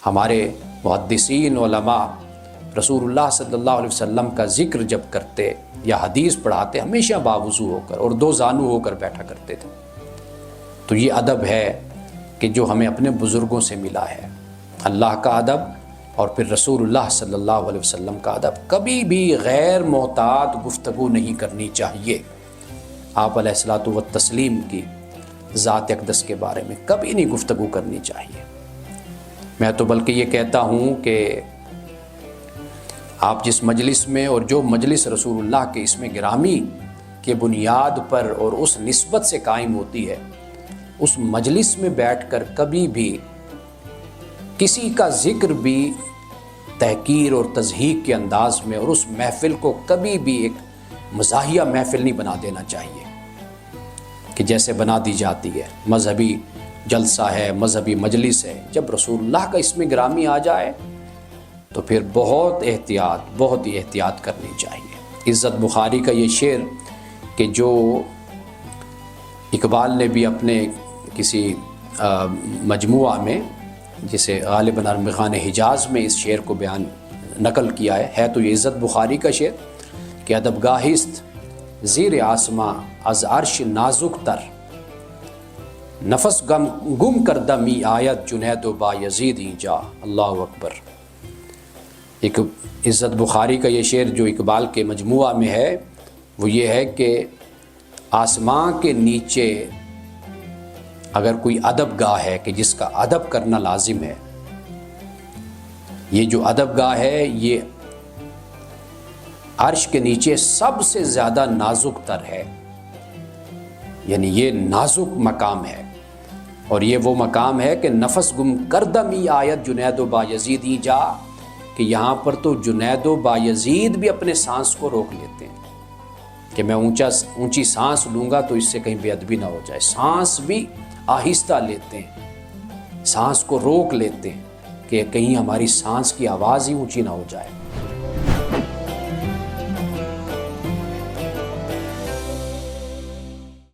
ہمارے محدثین علماء رسول اللہ صلی اللہ علیہ وسلم کا ذکر جب کرتے یا حدیث پڑھاتے ہمیشہ باوضو ہو کر اور دو زانو ہو کر بیٹھا کرتے تھے۔ تو یہ ادب ہے کہ جو ہمیں اپنے بزرگوں سے ملا ہے، اللہ کا ادب اور پھر رسول اللہ صلی اللہ علیہ وسلم کا ادب۔ کبھی بھی غیر محتاط گفتگو نہیں کرنی چاہیے۔ آپ علیہ الصلوۃ والتسلیم کی ذات اقدس کے بارے میں کبھی نہیں گفتگو کرنی چاہیے۔ میں تو بلکہ یہ کہتا ہوں کہ آپ جس مجلس میں اور جو مجلس رسول اللہ کے اسم گرامی کے بنیاد پر اور اس نسبت سے قائم ہوتی ہے، اس مجلس میں بیٹھ کر کبھی بھی کسی کا ذکر بھی تحقیر اور تضحیق کے انداز میں، اور اس محفل کو کبھی بھی ایک مزاحیہ محفل نہیں بنا دینا چاہیے کہ جیسے بنا دی جاتی ہے۔ مذہبی جلسہ ہے، مذہبی مجلس ہے، جب رسول اللہ کا اسم گرامی آ جائے تو پھر بہت ہی احتیاط کرنی چاہیے۔ عزت بخاری کا یہ شعر کہ جو اقبال نے بھی اپنے کسی مجموعہ میں، جسے غالباً ارمغان حجاز میں اس شعر کو نقل کیا ہے تو یہ عزت بخاری کا شعر کہ ادبگاہست زیر آسماں از عرش نازک تر، نفس گم کردہ می آیت جنید و بایزید اینجا۔ اللہ اکبر۔ ایک عزت بخاری کا یہ شعر جو اقبال کے مجموعہ میں ہے وہ یہ ہے کہ آسمان کے نیچے اگر کوئی ادب گاہ ہے کہ جس کا ادب کرنا لازم ہے، یہ جو ادب گاہ ہے یہ عرش کے نیچے سب سے زیادہ نازک تر ہے، یعنی یہ نازک مقام ہے، اور یہ وہ مقام ہے کہ نفس گم کردہ می آیت جنید و بایزید جا، کہ یہاں پر تو جنید و بایزید بھی اپنے سانس کو روک لیتے ہیں کہ میں اونچی سانس لوں گا تو اس سے کہیں بے ادبی نہ ہو جائے، سانس بھی آہستہ لیتے ہیں، سانس کو روک لیتے ہیں کہ کہیں ہماری سانس کی آواز ہی اونچی نہ ہو جائے۔